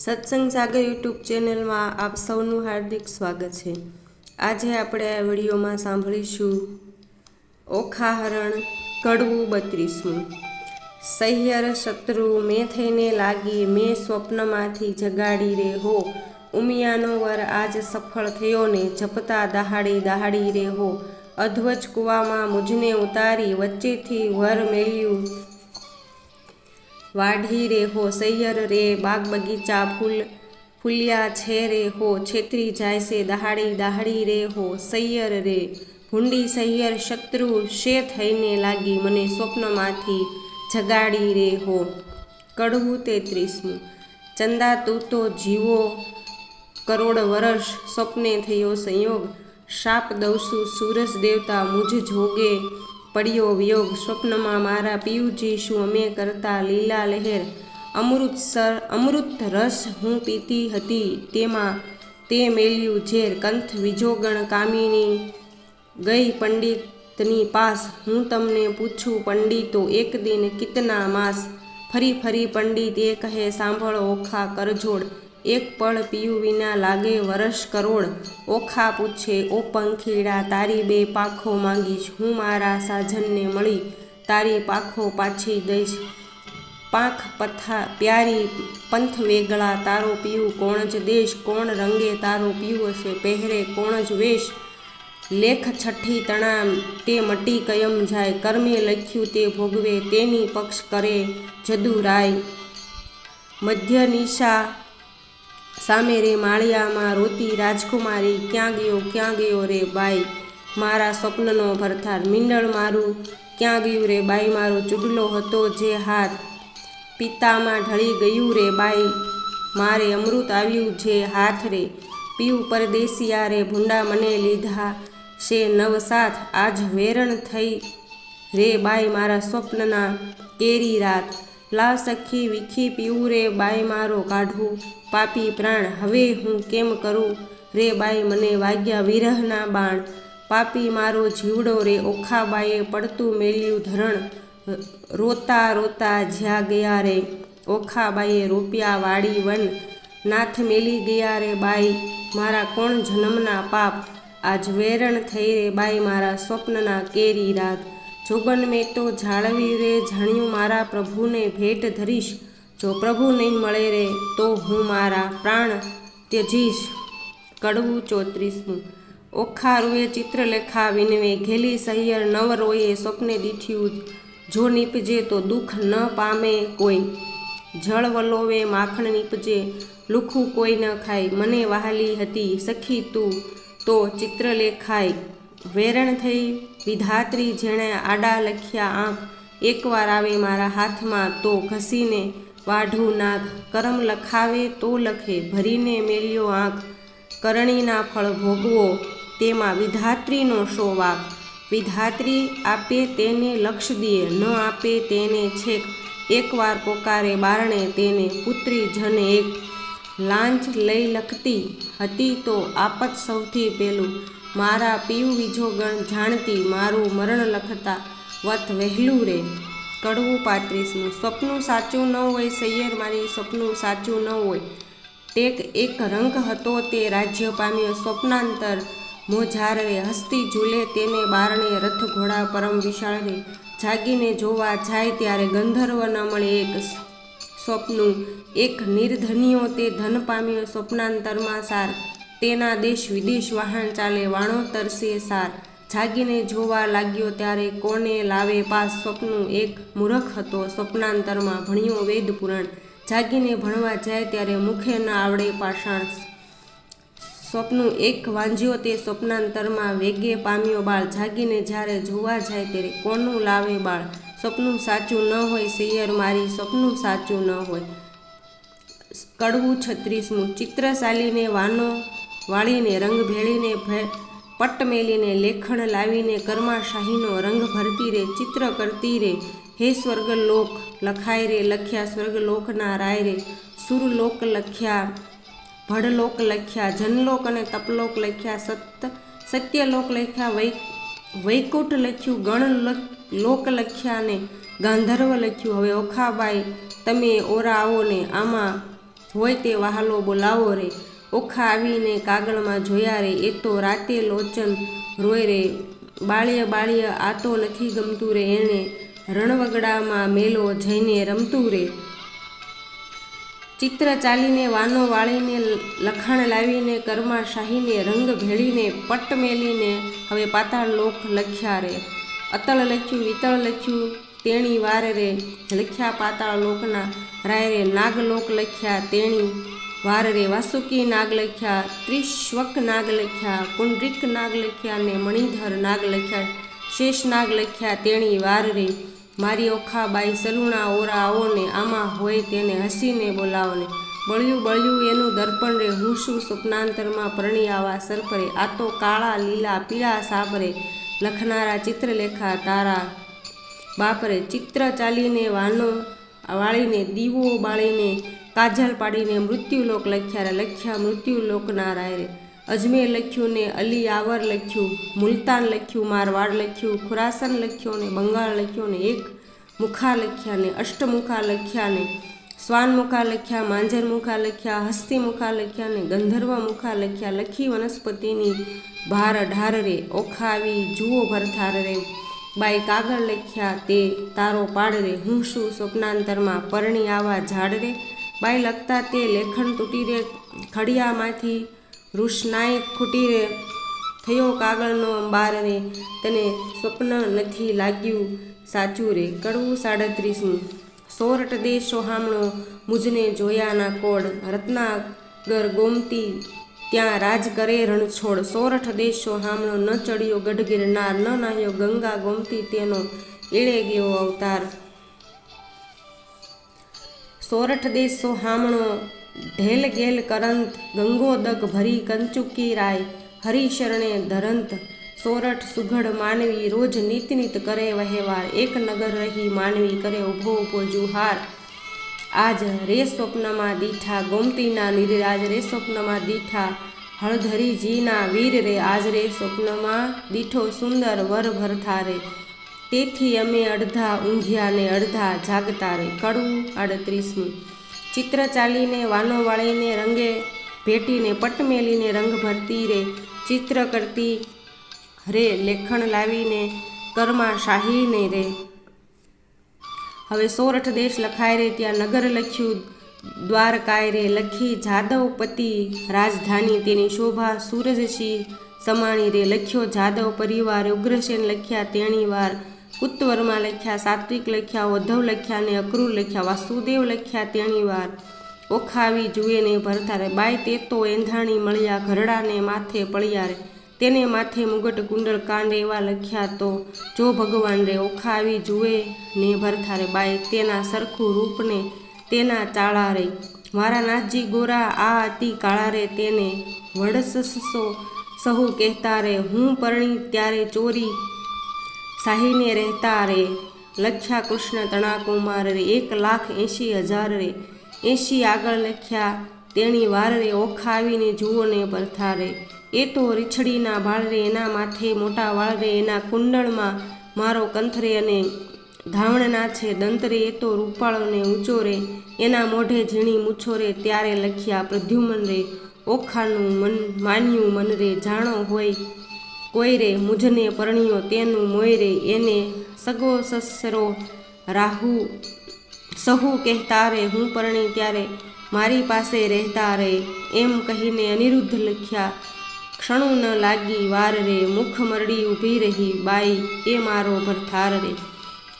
સત્સંગ સાગર યુટ્યુબ ચેનલમાં આપ સૌનું હાર્દિક સ્વાગત છે। આજે આપણે આ વિડીયોમાં સાંભળીશું ઓખાહરણ કડવું 32મું। સહિયર શત્રુ મેં થઈને લાગી, મેં સ્વપ્નમાંથી જગાડી રે હો। ઉમિયાનો વર આજ સફળ થયો ને, જપતા દહાડી દહાડી રે હો। અધ્વજ કૂવામાં મુજને ઉતારી, વચ્ચેથી વર મેલ્યું વાઢી રે હો। સૈયર રે બાગ બગીચા ફૂલ્યા છે રે હો, છેતરી જાય છે દહાડી દહાડી રે હો। સૈયર રે ભૂંડી સૈયર શત્રુ શે થઈને લાગી, મને સ્વપ્નમાંથી જગાડી રે હો। કડવું 33મું। ચંદા તું તો જીવો કરોડ વરસ, સ્વપ્ને થયો સંયોગ। શાપ દઉં છું સૂરજ દેવતા, મુજ જોગે પડ્યો વિયોગ। સ્વપ્નમાં મારા પિયુજી શું અમે કરતા લીલા લહેર। અમૃત રસ હું પીતી હતી, તેમાં તે મેલ્યું ઝેર। કંથ વિજોગણ કામિની ગઈ પંડિતની પાસ, હું તમને પૂછું પંડિતો એક દિન કિતના માસ। ફરી ફરી પંડિત એ કહે સાંભળ ઓખા કરજોડ, એક પળ પિયું વિના લાગે વરસ કરોડ। ઓખા પૂછે ઓ પંખીડા તારી બે પાંખો માંગીશ, હું મારા સાજનને મળી તારી પાંખો પાછી દઈશ। પાંખ પ્યારી પંથ વેગળા, તારો પિયું કોણ જ દેશ। કોણ રંગે તારો પિયું હશે, પહેરે કોણ જ વેશ। લેખ છઠ્ઠી તણા તે મટી કયમ જાય, કર્મે લખ્યું તે ભોગવે તેની પક્ષ કરે જદુરાય। મધ્ય નિશા સામે રે માળિયામાં રોતી રાજકુમારી, ક્યાં ગયો રે બાઈ મારા સ્વપ્નનો ભરથાર। મીંડળ મારું ક્યાં ગયું રે બાઈ, મારો ચૂડલો હતો જે હાથ પિત્તામાં ઢળી ગયું રે બાઈ, મારે અમૃત આવ્યું જે હાથ રે। પિયું પરદેશિયા રે ભૂંડા મને લીધા છે નવસાથ, આજ વેરણ થઈ રે બાઈ મારા સ્વપ્નના કેરી રાત। લાવ સખી વીખી પીવું રે બાઈ મારો કાઢું પાપી પ્રાણ, હવે હું કેમ કરું રે બાઈ મને વાગ્યા વિરહના બાણ। પાપી મારો જીવડો રે ઓખાબાઈએ પડતું મેલ્યું ધરણ, રોતા રોતા જ્યાં ગયા રે ઓખાબાઈએ રોપ્યા વાડી વન। નાથ મેલી ગયા રે બાઈ મારા કોણ જન્મના પાપ, આજ વેરણ થઈ રે બાઈ મારા સ્વપ્નના કેરી રાત। જોબન મેં તો જાળવી રે જાણ્યું મારા પ્રભુને ભેટ ધરીશ, જો પ્રભુ નહીં મળે રે તો હું મારા પ્રાણ ત્યજીશ। કડવું 34મું। ઓખા રૂએ ચિત્રલેખા વિનવે, ઘેલી સહિયર નવ રોએ સ્વપ્ને દીઠ્યું, જો નીપજે તો દુઃખ ન પામે કોઈ। જળ વલોવે માખણ નીપજે, લુખું કોઈ ન ખાય, મને વહાલી હતી સખી તું તો ચિત્રલેખાય। વેરણ થઈ વિધાત્રી જેણે આડા લખ્યા આંખ, એકવાર આવે મારા હાથમાં તો ઘસીને વાઢું નાખ। કરમ લખાવે તો લખે, ભરીને મેલ્યો આંખ, કરણીના ફળ ભોગવો તેમાં વિધાત્રીનો શો વાંક। વિધાત્રી આપે તેને લક્ષ દિયે, ન આપે તેને છેક, એકવાર પોકારે બારણે તેને પુત્રી જન એક। લાંચ લઈ લખતી હતી તો આપત સૌથી પેલું, મારા પિયું વિજોગણ જાણતી મારું મરણ લખતા વત વહેલું રે। કડવું 35મું। સ્વપ્નું સાચું ન હોય સૈયર મારી સ્વપ્નું સાચું ન હોય, ટેક એક રંક હતો તે રાજ્ય પામ્યો સ્વપ્નાંતર મોજાર રે। હસ્તી ઝૂલે તેને બારણે રથ ઘોડા પરમ વિશાળ રે, જાગીને જોવા જાય ત્યારે ગંધર્વ ન મળે એક। સ્વપ્નું એક નિર્ધનિયો તે ધન પામ્યો સ્વપ્નાંતરમાં સાર, તેના દેશ વિદેશ વાહન ચાલે વાણો તરસે સાર। જાગીને જોવા લાગ્યો ત્યારે કોને લાવે પાસ, સ્વપ્નું એક મૂરખ હતો સ્વપ્નાંતરમાં ભણ્યો વેદ પુરાણ, જાગીને ભણવા જાય ત્યારે મુખે ન આવડે પાષાણ। સ્વપ્નું એક વાંજ્યો તે સ્વપ્નાંતરમાં વેગે પામ્યો બાળ, જાગીને જ્યારે જોવા જાય ત્યારે કોનું લાવે બાળ। સ્વપ્નું સાચું ન હોય સૈયર મારી સ્વપ્નું સાચું ન હોય। કડવું 36મું। ચિત્રશાલીને વાનો વાળીને રંગ ભેળીને પટ્ટ મેલીને લેખણ લાવીને કર્માશાહીનો રંગ ભરતી રે, ચિત્ર કરતી રે હે સ્વર્ગલોક લખાય રે, લખ્યા સ્વર્ગલોકના રાય રે। સુરલોક લખ્યા, ભડલોક લખ્યા, જનલોક અને તપલોક લખ્યા, સત્યલોક લખ્યા, વૈકુંઠ લખ્યું, ગણ લોક લખ્યા ને ગાંધર્વ લખ્યું। હવે ઓખાબાઈ તમે ઓરા આવો ને આમાં હોય તે વહાલો બોલાવો રે, ઓખા આવીને કાગળમાં જોયા રે, એ તો રાતે લોચન રોય રે, બાળ્ય બાળ્ય આ તો નથી ગમતું રે, એણે રણવગડામાં મેલો જઈને રમતું રે. ચિત્ર ચાલીને વાનો વાળીને લખાણ લાવીને કર્મા શાહીને રંગ ભેળીને પટ મેલીને હવે પાતાળ લોક લખ્યા રે, અતળ લખ્યું વિતળ લખ્યું તેણી વાર રે, લખ્યા પાતાળ લોકના રાય રે, નાગલોક લખ્યા તેણી વાર રે, વાસુકી નાગ લખ્યા, ત્રિશ્વક નાગ લખ્યા, પુંડરીક નાગ લખ્યા ને મણિધર નાગ લખ્યા, શેષ નાગ લખ્યા તેણી વાર રે, મારી ઓખાબાઈ સલુણા ઓરા આવો ને, આમાં હોય તેને હસીને બોલાવો ને, બળ્યું બળ્યું એનું દર્પણ રે, હું શું સ્વપ્નાંતરમાં પરણી આવા સરપરે, આ તો કાળા લીલા પીળા સાપરે, લખનારા ચિત્રલેખા તારા બાપરે. ચિત્ર ચાલીને વાનો વાળીને દીવો બાળીને કાજલ પાડીને મૃત્યુલોક લખ્યા રે, લખ્યા મૃત્યુલોકના રાય રે, અજમેર લખ્યું ને અલી આવર લખ્યું, મુલતાન લખ્યું, મારવાડ લખ્યું, ખુરાસન લખ્યો ને બંગાળ લખ્યો ને, એક મુખા લખ્યા ને અષ્ટમુખા લખ્યા ને સ્વાનમુખા લખ્યા, માંજરમુખા લખ્યા, હસ્તિમુખા લખ્યા ને ગંધર્વ મુખા લખ્યા, લખી વનસ્પતિની ભાર ઢાર રે, ઓખા આવી જુઓ ભરથાર રે, બાઈ કાગળ લખ્યા તે તારો પાડ રે, હું શું સ્વપ્નાંતરમાં પરણી આવા ઝાડ રે, બાઈ લખતા તે લેખન તૂટી રે, ખડિયામાંથી રૂષનાય ખૂટી રે, થયો કાગળનો અંબાર રે, તને સ્વપ્ન નથી લાગ્યું સાચું રે. કડવું 37. સોરઠ દેશ સોહામણો મુજને જોયાના કોડ, રત્નાગર ગોમતી ત્યાં રાજ કરે રણછોડ, સોરઠ દેશ સોહામણો ન ચડ્યો ગઢ ગિરનાર, ન નાહ્યો ગંગા ગોમતી તેનો એળે ગયો અવતાર. સોરઠ દેશ સોહામણો ઢેલ ગેલ કરંત, ગંગોદક ભરી કંચુકી રાય, હરિશરણે ધરંત, સોરઠ સુઘડ માનવી રોજ નીત નીત કરે વહેવાર, એક નગર રહી માનવી કરે ઊભો ઊભો જુહાર. આજ રે સ્વપ્નમાં દીઠા ગોમતીના નીર, આજ રે સ્વપ્નમાં દીઠા હળધરીજીના વીર રે, આજ રે સ્વપ્નમાં દીઠો સુંદર વર ભરથા રે, તેથી અમે અડધા ઊંઘ્યા ને અડધા જાગતા રે. કડવું 38. ચિત્ર ચાલીને વાનો વાળીને રંગે ભેટીને પટ મેલીને રંગ ભરતી રે, ચિત્ર કરતી રે, લેખણ લાવીને કર્મા શાહીને રે. હવે સોરઠ દેશ લખાય રે, ત્યાં નગર લખ્યું દ્વારકાય રે, લખી જાદવપતિ રાજધાની, તેની શોભા સૂરજસિંહ સમાણી રે, લખ્યો જાદવ પરિવાર, ઉગ્રસેન લખ્યા તેણી વાર, કુત્વર્મા લખ્યા, સાત્વિક લખ્યા, ઉદ્ધવ લખ્યા ને અક્રૂર લખ્યા, વાસુદેવ લખ્યા તેણી વાર, ઓખાવી જુએ ને ભરતા રે, બાઈ તે તો એંધાણી મળ્યા ઘરડાને માથે પળ્યા રે, તેને માથે મુગટ કુંડળ કાંડ એવા લખ્યા તો જો ભગવાન રે, ઓખાવી જુએ ને ભરતા રે, બાઈ તેના સરખું રૂપને તેના ચાળા રે, મારા નાથજી ગોરા આ અતિ કાળા રે, તેને વડસસો સહુ કહેતા રે, હું પરણી ત્યારે ચોરી સાહીને રહેતા રે, લખ્યા કૃષ્ણ તણાકુમાર રે, 1,80,000 રે, 80 આગળ લખ્યા તેણી વાર રે, ઓખા આવીને જુઓ ને ભરથા રે, એ તો રીછડીના ભાળ રે, એના માથે મોટા વાળ રે, એના કુંડળમાં મારો કંથ રે, અને ધાવણના છે દંત રે, એ તો રૂપાળો ને ઊંચો રે, એના મોઢે ઝીણી મૂછો રે, ત્યારે લખ્યા પ્રદ્યુમન રે, ઓખાનું મન માન્યું મન રે, જાણો હોય કોઈ રે, મુજને પરણ્યો તેનું મોય રે, એને સગો સસરો રાહુ સહુ કહેતા રે, હું પરણી ત્યારે મારી પાસે રહેતા રે, એમ કહીને અનિરુદ્ધ લખ્યા ક્ષણું ન લાગી વાર રે, મુખ મરડી ઊભી રહી બાઈ એ મારો ભરથાર રે.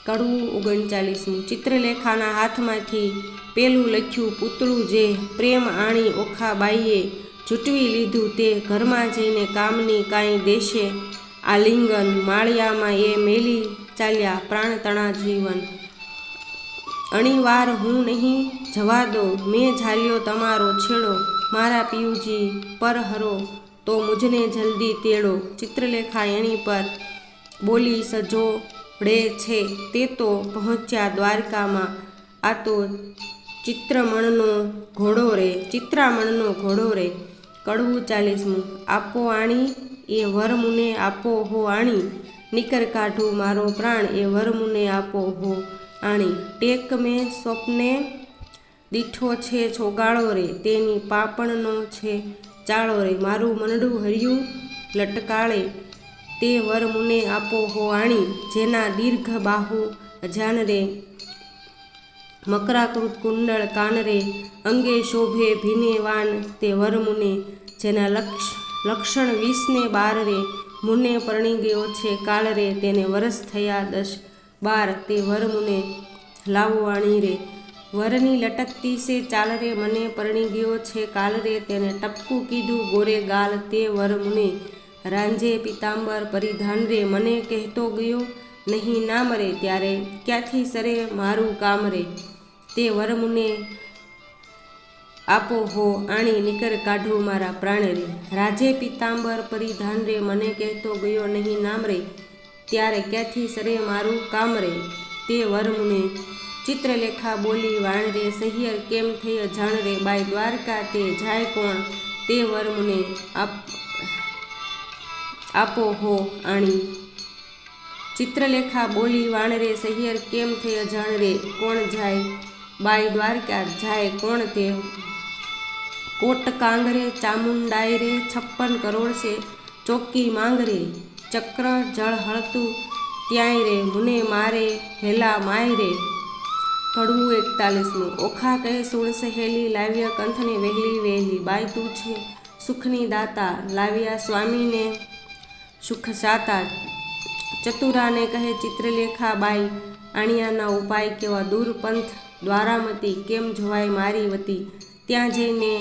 કડવું 39. ચિત્રલેખાના હાથમાંથી પેલું લખ્યું પૂતળું જે પ્રેમ આણી ઓખાબાઈએ જૂટવી લીધું, તે ઘરમાં જઈને કામની કાંઈ દેશે આલિંગન, માળિયામાં એ મેલી ચાલ્યા પ્રાણ તણા જીવન, અણીવાર હું નહીં જવા દો, મેં ઝાલ્યો તમારો છેડો, મારા પિયુજી પર હરો તો મુજને જલ્દી તેડો. ચિત્રલેખા એણી પર બોલી સજોડે છે, તે તો પહોંચ્યા દ્વારકામાં, આ તો ચિત્રામણનો ઘોડો રે. કડવું 40. આપો આણી એ વર મુને આપો હો આણી, નિકર કાઢું મારો પ્રાણ એ વર મુને આપો હો આણી, ટેક મેં સ્વપ્ને દીઠો છે છોગાળો રે, તેની પાપણનો છે ચાળો રે. મારું મનડું હર્યું લટકાળે, તે વર મુને આપો હો આણી. જેના દીર્ઘ બાહુ અજાન રે, મકરાકૃત કુંડળ કાન રે. અંગે શોભે ભીને વાન, તે વર મુને. જેના લક્ષણ 20 ને 12 રે, મુને પરણી ગયો છે કાળ રે. તેને વરસ થયા 10-12, તે વર મુને લાવો આણી રે. વરની લટકતી સે ચાલ રે, મને પરણી ગયો છે કાલ રે. તેને ટપકું કીધું ગોરે ગાલ, તે વર મુને. રાંજે પિતાંબર પરિધાન રે, મને કહેતો ગયો નહીં નામ રે. ત્યારે ક્યાંથી સરે મારું કામ રે, તે વર મુને આપો હો આણી. નીકર કાઢું મારા પ્રાણ રે. રાજે પિતાંબર પરિધાન રે, મને કહેતો ગયો નહીં નામ રે. ત્યારે ક્યાંથી સરે મારું કામ રે, તે વર મુને. ચિત્રલેખા બોલી વાણ રે, સહિયર કેમ થઈ અજાણ રે. બાઈ દ્વારકા તે જાય કોણ, તે વર મુને આપો હો આણી. ચિત્રલેખા બોલી વાણ રે, સહિયર કેમ થઈ અજાણ રે. કોણ જાય બાઈ દ્વારકા, જાય કોણ તે. કોટ કાંગરે ચામુંડાઈ રે, 56 કરોડ છે ચોકી માંગ રે. ચક્ર જળ હળતું ત્યાંય રે, મુને મારે હેલા માય રે. કડવું 41. ઓખા કહે સુણ સહેલી, લાવ્યા કંથને વહેલી વહેલી. બાઈ તું છે સુખની દાતા, લાવ્યા સ્વામીને સુખ સાતા. ચતુરાને કહે ચિત્રલેખા બાઈ, આણિયાના ઉપાય કેવા. દૂર પંથ દ્વારામતી, કેમ જોવાય મારી વતી. ત્યાં જઈને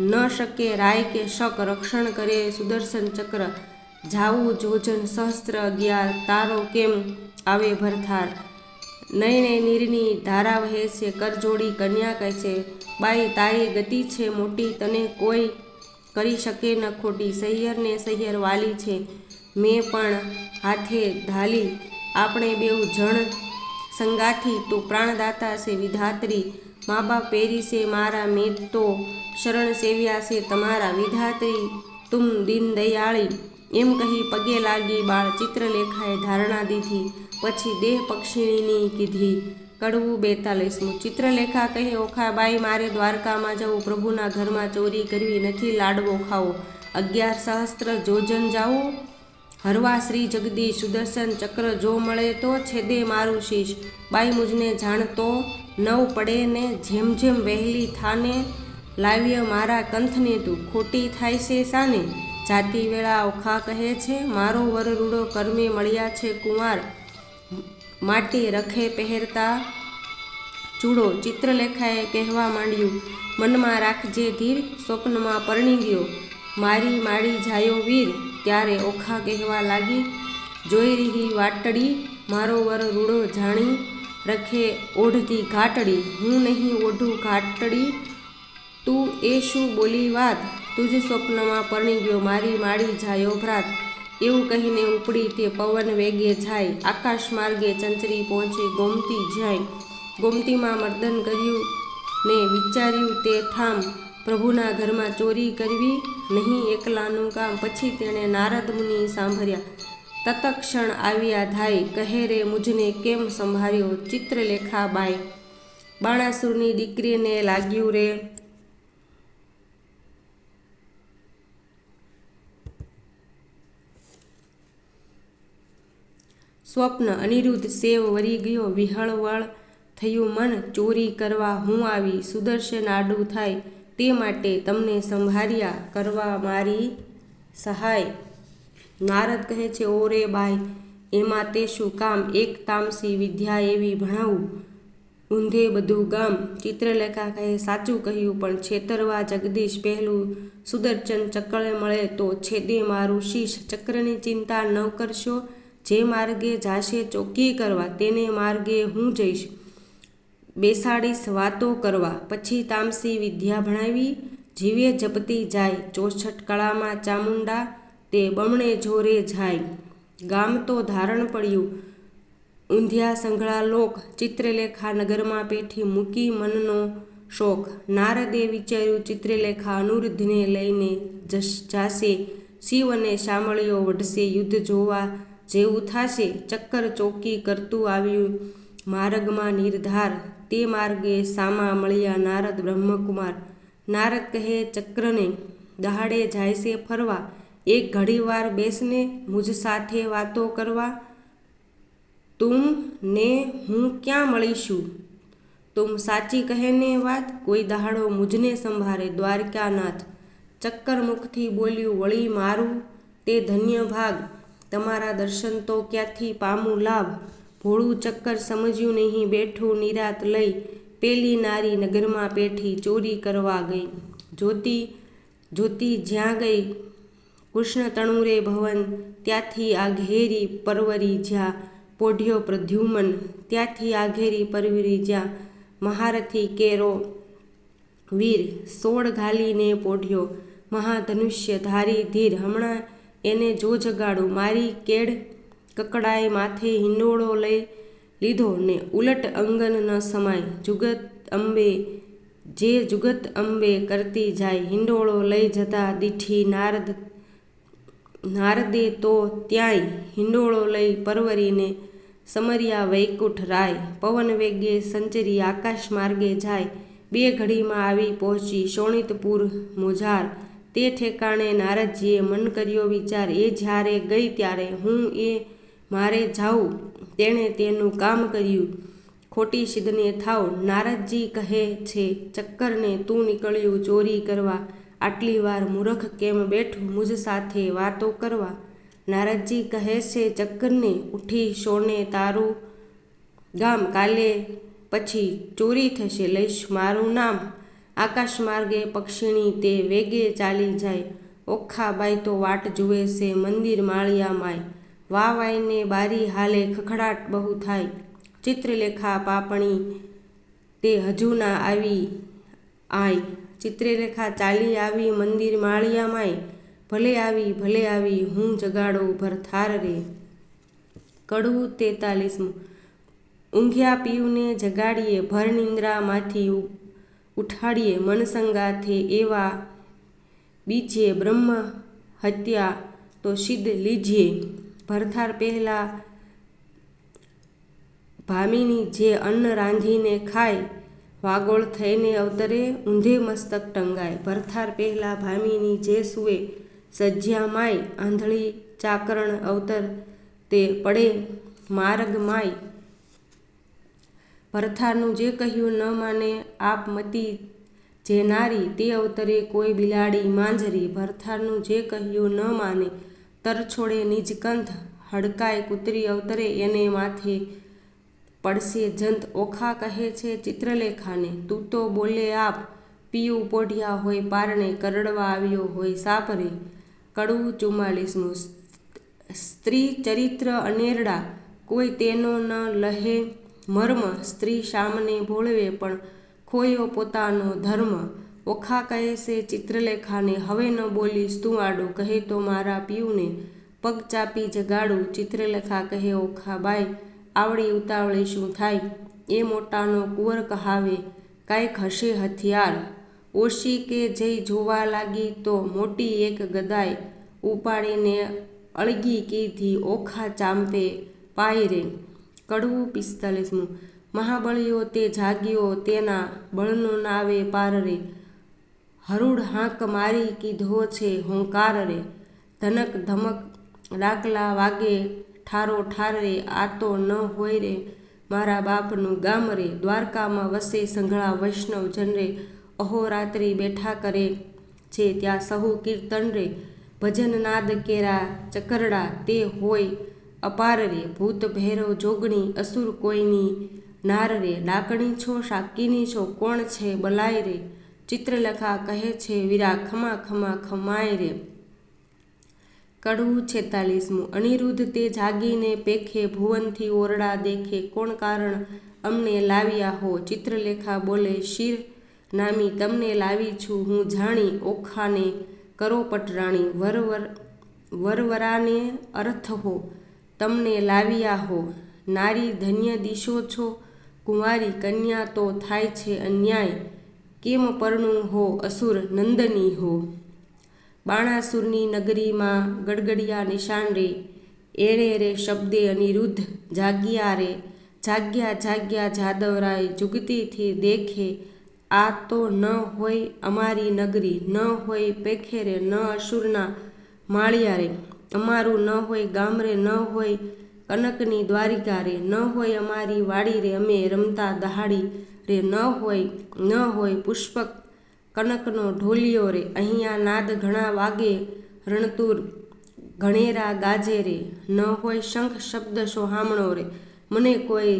ન શકે રાય કે શક, રક્ષણ કરે સુદર્શન ચક્ર. જાવું જોજન સહસ્ત્ર 11, તારો કેમ આવે ભરથાર. નયને નીરની ધારા વહે છે, કરજોડી કન્યા કહે છે. બાઈ તારી ગતિ છે મોટી, તને કોઈ કરી શકે ન ખોટી. સહિયરને સહિયર વાલી છે, મેં પણ હાથે ધાલી. આપણે બેઉ જણ સંગાથી, તો પ્રાણદાતા છે વિધાત્રી. મા બાપ પેરી છે મારા, મેં તો શરણ સેવ્યા છે તમારા. વિધાત્રી તુમ દીન દયાળી, એમ કહી પગે લાગી બાળ. ચિત્રલેખાએ ધારણા દીધી, પછી દેહ પક્ષીણીની કીધી. કડવું 42. ચિત્રલેખા કહે ઓખાબાઈ, મારે દ્વારકામાં જવું. પ્રભુના ઘરમાં ચોરી કરવી, નથી લાડવો ખાવો. 11 સહસ્ત્ર જોજન જાવું, હરવા શ્રી જગદીશ. સુદર્શન ચક્ર જો મળે તો છેદે મારું શીશ. બાઈ મુજને જાણતો નવ પડે ને, જેમ જેમ વહેલી થાને. લાવ્ય મારા કંથને તું, ખોટી થાય છે સાને. જાતિ વેળા ઓખા કહે છે, મારો વર રૂડો કર્મે મળ્યા છે કુંવાર. માટી રખે પહેરતા ચૂડો. ચિત્રલેખાએ કહેવા માંડ્યું, મનમાં રાખજે ધીર. સ્વપ્નમાં પરણી ગયો મારી માડી જાયો વીર. ત્યારે ઓખા કહેવા લાગી, જોઈ રહી વાટડી. મારો વર રૂડો જાણી રખે ઓઢતી ઘાટડી. હું નહીં ઓઢું ઘાટડી, તું એ શું બોલી વાત. તુજ સ્વપ્નમાં પરણી ગયો મારી માડી જાયો ભ્રાત. એવું કહીને ઉપડી તે પવન વેગે જાય. આકાશ માર્ગે ચંચરી પહોંચી ગોમતી જાય. ગોમતીમાં મર્દન કર્યું ને વિચાર્યું તે ઠામ. પ્રભુના ઘરમાં ચોરી કરવી નહીં એકલાનું કામ. પછી તેણે નારદ મુનિ સાંભળ્યા, તત્ક્ષણ આવ્યા ધાય. કહે રે મુજને કેમ સંભાળ્યો. ચિત્રલેખા બાઈ, બાણાસુરની દીકરીને લાગ્યું રે સ્વપ્ન. અનિરુદ્ધ સેવ વરી ગયો, વિહળવળ થયું મન. ચોરી કરવા હું આવી, સુદર્શન આડું થાય. તે માટે તમને સંભાળ્યા, કરવા મારી સહાય. નારદ કહે છે, ઓ રે બાઈ, એમાં તે શું કામ. એક તામસી વિદ્યા એવી ભણાવું, ઊંધે બધું ગામ. ચિત્રલેખા કહે સાચું કહ્યું, પણ છેતરવા જગદીશ પહેલું. સુદર્શન ચક્ર મળે તો છેદે મારું શીશ. ચક્રની ચિંતા ન કરશો, જે માર્ગે જાશે ચોકી કરવા, તેને માર્ગે હું જઈશ બેસાડીશ વાતો કરવા. પછી તામસી વિદ્યા ભણાવી, જીવે જપતી જાય. 64 કળામાં ચામુંડા, તે બમણે જોરે જાય. ગામ તો ધારણ પડ્યું, ઊંધિયા સંઘળા લોક. ચિત્રલેખા નગરમાં પેઠી મૂકી મનનો શોખ. નારદે વિચાર્યું, ચિત્રલેખા અનુરુદ્ધને લઈને જાશે. શિવ અને શામળીઓ વઢશે, યુદ્ધ જોવા જેવું થાશે. ચક્કર ચોકી કરતું આવ્યું માર્ગમાં નિર્ધાર. તે માર્ગે સામા મળ્યા નારદ બ્રહ્મકુમાર. નારદ કહે ચક્રને દહાડે જાય છે ફરવા, એક ઘડીવાર બેસને મુझ સાથે વાતો કરવા. તુમ ને હું ક્યાં મળીશું? તુમ સાચી કહેને વાત, કોઈ દહાડો મુझને સંભાળે દ્વારકાનાથ. ચક્કર મુખથી બોલ્યું વળી મારું તે ધન્ય ભાગ, તમારા દર્શન તો ક્યાંથી પામું લાભ. ભોળું ચક્કર સમજ્યું નહીં બેઠું નિરાત લઈ, પેલી નારી નગરમાં પેઠી ચોરી કરવા ગઈ. જોતી જ્યાં ગઈ કૃષ્ણ તણુરે ભવન, ત્યાંથી આઘેરી પરવરી જ્યાં પોઢ્યો પ્રદ્યુમન. ત્યાંથી આઘેરી પરવરી જ્યાં મહારથી કેરો વીર, સોળ ઘાલીને પોઢ્યો મહાધનુષ્ય ધારી ધીર. હમણાં એને જો જગાડું, મારી કેડ કકડાય માથે હિંડોળો લઈ લીધો ને ઉલટ અંગન ન સમાય. જુગત અંબે કરતી જાય, હિંડોળો લઈ જતા દીઠી નારદે તો ત્યાંય હિંડોળો લઈ પરવરીને સમર્યા વૈકુંઠ રાય. પવન વેગે સંચરી આકાશ માર્ગે જાય, બે ઘડીમાં આવી પહોંચી શોણિતપુર મોજાર. તે ઠેકાણે નારદજીએ મન કર્યો વિચાર, એ જ્યારે ગઈ ત્યારે હું એ મારે જાઉં, તેણે તેનું કામ કર્યું ખોટી સિદ્ધને થાવ. નારદજી કહે છે ચક્કરને તું નીકળ્યું ચોરી કરવા, આટલી વાર મૂરખ કેમ બેઠું મુझ સાથે વાતો કરવા. નારદજી કહે છે ચક્કરને ઉઠી સોને તારું ગામ, કાલે પછી ચોરી થશે લઈશ મારું નામ. આકાશ માર્ગે પક્ષીણી તે વેગે ચાલી જાય, ઓખાબાઈ તો વાટ જુએ છે મંદિર માળિયા માય. વાવાઈને બારી હાલે ખખડાટ બહુ થાય, ચિત્રલેખા પાપણી તે હજુ ના આવી આય. ચિત્રલેખા ચાલી આવી મંદિર માળિયા માય, ભલે આવી હું જગાડો ભરથાર રે. કડવું 43. ઊંઘ્યા પીયુને જગાડીએ, ભર નિંદ્રામાંથી ઉઠાડીએ, મનસંગાથે એવા બીજે બ્રહ્મ હત્યા તો સિદ્ધ લીજીએ. ભરથાર પહેલા ભામીની જે અન્ન રાંધીને ખાય, વાગોળ થઈને અવતરે ઊંધે મસ્તક ટંગાય. ભરથાર પહેલા ભામીની જે સૂવે સજ્યા માય, આંધળી ચાકરણ અવતર તે પડે માર્ગ માય. ભરથારનું જે કહ્યું ન માને આપમતી જે નારી, તે અવતરે કોઈ બિલાડી માંજરી. ભરથારનું જે કહ્યું ન માને તર છોડે નિજ કંથ, હડકાય કૂતરી અવતરે એને માથે પડશે જંત. ઓખા કહે છે ચિત્રલેખાને તું તો બોલે આપ, પીયું પોઢ્યા હોય પારણે, કરડવા આવ્યો હોય સાપરે. કડવું 44. સ્ત્રી ચરિત્ર અનેરડા, કોઈ તેનો ન લહે મર્મ, સ્ત્રી સામને ભોળવે પણ ખોયો પોતાનો ધર્મ. ઓખા કહે છે ચિત્રલેખાને હવે ન બોલીશ તું આડું, કહે તો મારા પિયુને પગ ચાપી જગાડું. ચિત્રલેખા કહે ઓખા બાઈ આવડી ઉતાવળી શું થાય, એ મોટાનો કુંવર કહાવે કાંઈક હશે હથિયાર. ઓશી કે જઈ જોવા લાગી તો મોટી એક ગદાય, ઉપાડીને અળગી કીધી ઓખા ચાંપે પાય રે. કડવું 45. મહાબળિયો તે જાગ્યો તેના બળનો નાવે પાર રે, હરુડ હાંક મારી કીધો છે હોંકાર રે. ધનક ધમક ડાકલા વાગે ઠારો ઠાર રે, આ તો ન હોય રે મારા બાપનું ગામ રે. દ્વારકામાં વસે સંઘળા વૈષ્ણવ જન રે, અહોરાત્રિ બેઠા કરે છે ત્યાં સહુ કીર્તન રે. ભજન નાદ કેરા ચકરડા તે હોય અપાર રે, ભૂત ભૈરવ જોગણી અસુર કોઈની નાર રે. ડાકણી છો શાકીની છો કોણ છે બલાય રે, ચિત્રલેખા કહે છે વીરા ખમા ખમા ખમાય રે. કડવું 46. અનિરુદ્ધ તે જાગીને પેખે, ભુવનથી ઓરડા દેખે, કોણ કારણ અમને લાવ્યા હો. ચિત્રલેખા બોલે શિર નામી તમને લાવી છું હું જાણી, ઓખાને કરો પટરાણી. વરવરાને અર્થ હો તમને લાવ્યા હો, નારી ધન્ય દિશો છો કુંવારી, કન્યા તો થાય છે અન્યાય, કેમ પરણું હો અસુર નંદની હો. બાણાસુરની નગરીમાં ગડગડિયા નિશાન રે, એણે રે શબ્દે અનિરુદ્ધ જાગ્યા રે. જાગ્યા જાગ્યા જાદવરાય જુગતીથી દેખે, આ તો ન હોય અમારી નગરી, ન હોય પેખેરે, ન અસુરના માળિયા રે, અમારું ન હોય ગામ રે, ન હોય કનકની દ્વારિકા રે, ન હોય અમારી વાડી રે, અમે રમતા દહાડી રે, ન હોય પુષ્પક કનકનો ઢોલિયો રે, અહીંયા નાદ ઘણા વાગે રણતુર ઘણેરા ગાજે રે, ન હોય શંખ શબ્દ સોહામણો રે, મને કોઈ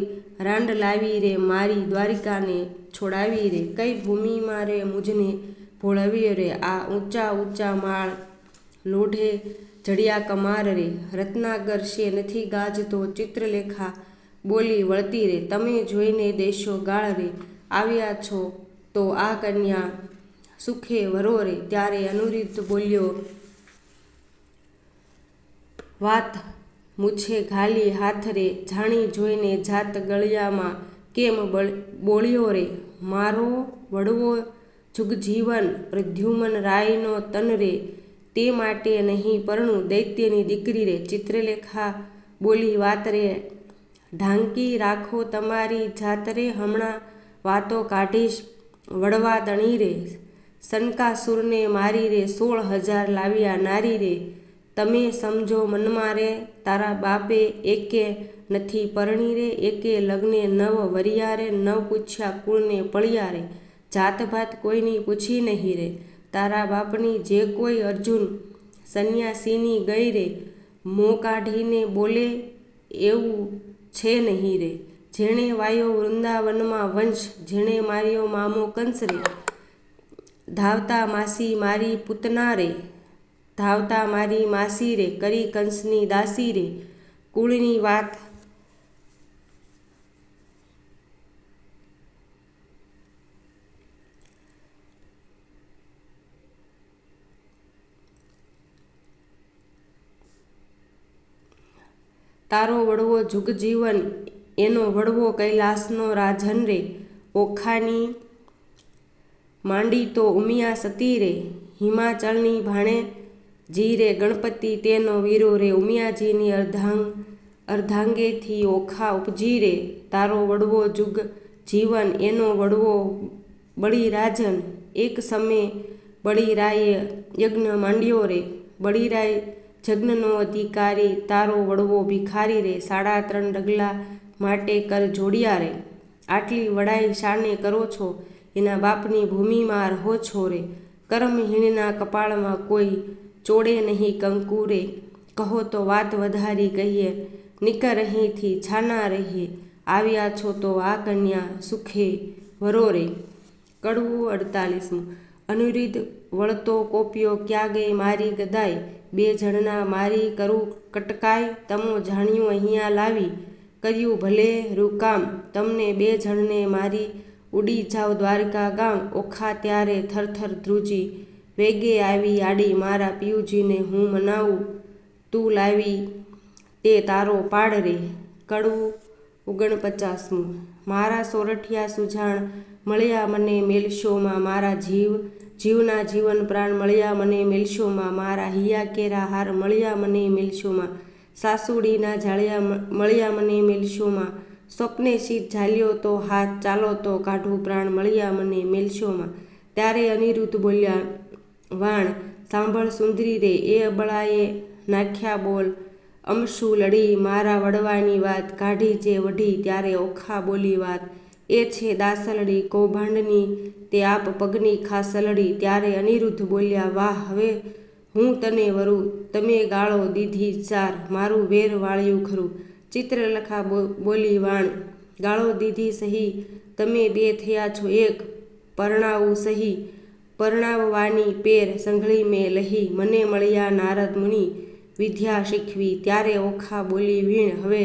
રાંડ લાવી રે, મારી દ્વારિકાને છોડાવી રે, કઈ ભૂમિમાં રે મુજને ભોળવી રે, આ ઊંચા ઊંચા માળ લોઢે જડિયા કમાર રે, રત્નાગર શે નથી ગાજતો ચિત્રલેખા બોલી વળતી રે, તમે જોઈને દેશો ગાળ રે, આવ્યા છો તો આ કન્યા સુખે વરો રે, ત્યારે અનિરુદ્ધ બોલ્યો વાત મૂછે ઘાલી હાથ રે, જાણી જોઈને જાત ગળિયામાં કેમ બોળ્યો રે, મારો વડવો જુગજીવન પ્રદ્યુમન રાયનો તન રે, તે માટે નહીં પરણું દૈત્યની દીકરી રે, ચિત્રલેખા બોલી વાત રે, ઢાંકી રાખો તમારી જાત રે, હમણાં વાતો કાઢીશ વડવા દણી રે, સનકાસુરને મારી રે, 16,000 લાવ્યા નારી રે, તમે સમજો મનમાં રે, તારા બાપે એકે નથી પરણી રે, એકે લગ્ને નવ વરિયા રે, નવ પૂછ્યા કુળને પળિયા રે, જાતભાત કોઈની પૂછી નહીં રે, તારા બાપની જે કોઈ અર્જુન સંન્યાસીની ગઈ રે, મોં કાઢીને બોલે એવું છે નહીં રે, જેણે વાયો વૃંદાવનમાં વંશ, જેણે માર્યો મામો કંસ રે, ધાવતા માસી મારી પૂતના રે, ધાવતા મારી માસી રે, કરી કંસની દાસી રે, કુળની વાત તારો વડવો જુગજીવન, એનો વડવો કૈલાસનો રાજન રે, ઓખાની માંડી તો ઉમિયા સતી રે, હિમાચલની ભાણે જી રે, ગણપતિ તેનો વીરો રે, ઉમિયાજીની અર્ધાંગેથી ઓખા ઉપજી રે, તારો વડવો જુગ જીવન, એનો વડવો બળીરાજન, એક સમય બળીરાયે યજ્ઞ માંડ્યો રે, બળીરાય જગ્નનો અધિકારી, તારો વડવો ભિખારી રે, 3.5 ડગલા માટે કર જોડિયા રે, આટલી વડાઈ શાને કરો છો, એના બાપની ભૂમિમાં રહો છો રે, કર્મહીણના કપાળમાં કોઈ ચોડે નહીં કંકુ રે, કહો તો વાત વધારી કહીએ, નિકર અહીંથી છાના રહીએ, આવ્યા છો તો આ કન્યા સુખે વરો રે. કડવું 48. અનિરુદ્ધ વળતો કોપ્યો, ક્યાં ગઈ મારી ગદાઈ, 2 જણના મારી કરું કટકાય, તમો જાણ્યું અહીંયા લાવી, કર્યું ભલે રૂકામ, તમને 2 જણને મારી ઉડી જાવ દ્વારકા ગામ, ઓખા ત્યારે થરથર ધ્રુજી, વેગે આવી આડી, મારા પિયુજીને હું મનાવું, તું લાવી તે તારો પાડ રે. કડવું 49. મારા સોરઠિયા સુજાણ મળ્યા મને મેલશોમાં, મારા જીવના જીવન પ્રાણ મળ્યા મને મેલશોમાં, મારા હિયા કેરા હાર મળ્યા મને મેલશોમાં, સાસુડીના જાળિયા મળ્યા મને મેલશોમાં, સ્વપ્ને શીત ઝાલ્યો તો હાથ, ચાલો તો કાઢું પ્રાણ મળ્યા મને મેલશોમાં. ત્યારે અનિરુદ્ધ બોલ્યા વાણ, સાંભળ સુંદરી રે, એ અબળાએ નાખ્યા બોલ, અમશું લડી, મારા વડવાની વાત, કાઢી જે વઢી, ત્યારે ઓખા બોલી વાત, એ છે દાસલડી કૌભાંડની, તે આપ પગની ખાસલડી. ત્યારે અનિરુદ્ધ બોલ્યા વાહ, હવે હું તને વરું, તમે ગાળો દીધી 4, મારું વેર વાળ્યું ખરું. ચિત્રલેખા બોલી વાણ, ગાળો દીધી સહી, તમે 2 થયા છો 1, પરણાવું સહી, પરણાવવાની પેર સંઘળી મેં લહી, મને મળ્યા નારદ મુનિ વિદ્યા શીખવી. ત્યારે ઓખા બોલી વીણ, હવે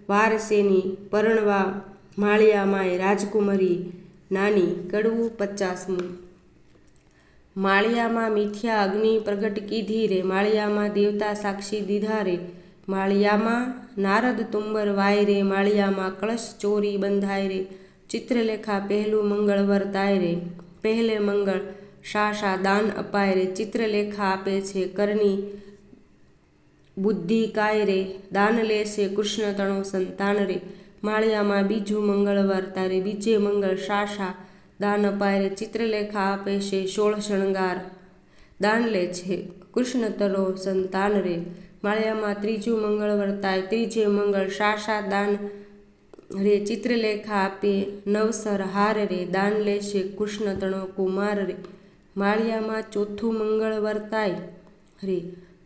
વાર શેની, પરણવા માળિયામાંય રાજકુમારી નાની. કડવું 50. માળિયામાં મિથ્યા અગ્નિ પ્રગટ કીધી રે, માળિયામાં દેવતા સાક્ષી દીધા રે, માળિયામાં નારદ તુંબર વાય રે, માળિયામાં કળશ ચોરી બંધાય રે. ચિત્રલેખા પહેલું મંગળ વર્તાય રે, પહેલે મંગળ શા દાન અપાય રે. ચિત્રલેખા આપે છે કરની બુદ્ધિ કાય રે, દાન લેશે કૃષ્ણ તણો સંતાન રે. માળિયામાં બીજું મંગળવાર તારે બીજે મંગળ શાશા દાન અપાય રે ચિત્રલેખા આપે છે 16 શણગાર દાન લે છે કૃષ્ણ તરો સંતાન રે માળિયામાં ત્રીજું મંગળ વર્તાય ત્રીજે મંગળ શાશા દાન રે ચિત્રલેખા આપે 9 સરહાર રે દાન લે છે કૃષ્ણ તણો કુમાર રે માળિયામાં ચોથું મંગળ વર્તાય રે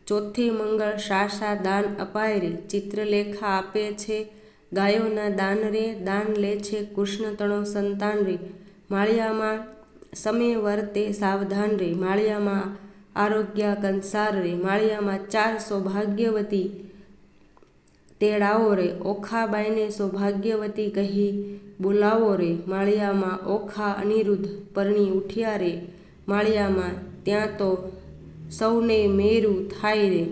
ચોથે મંગળ શાશા દાન અપાય રે ચિત્રલેખા આપે છે ગાયોના દાન રે દાન લે છે કૃષ્ણ તણો સંતાન રે માળિયામાં સમય વર્તે સાવધાન રે માળિયામાં આરોગ્ય કંસાર રે માળિયામાં 4 સૌભાગ્યવતી તેડાવો રે ઓખાબાઈને સૌભાગ્યવતી કહી બોલાવો રે માળિયામાં ઓખા અનિરુદ્ધ પરણી ઉઠ્યા રે માળિયામાં ત્યાં તો સૌને મેરું થાય રે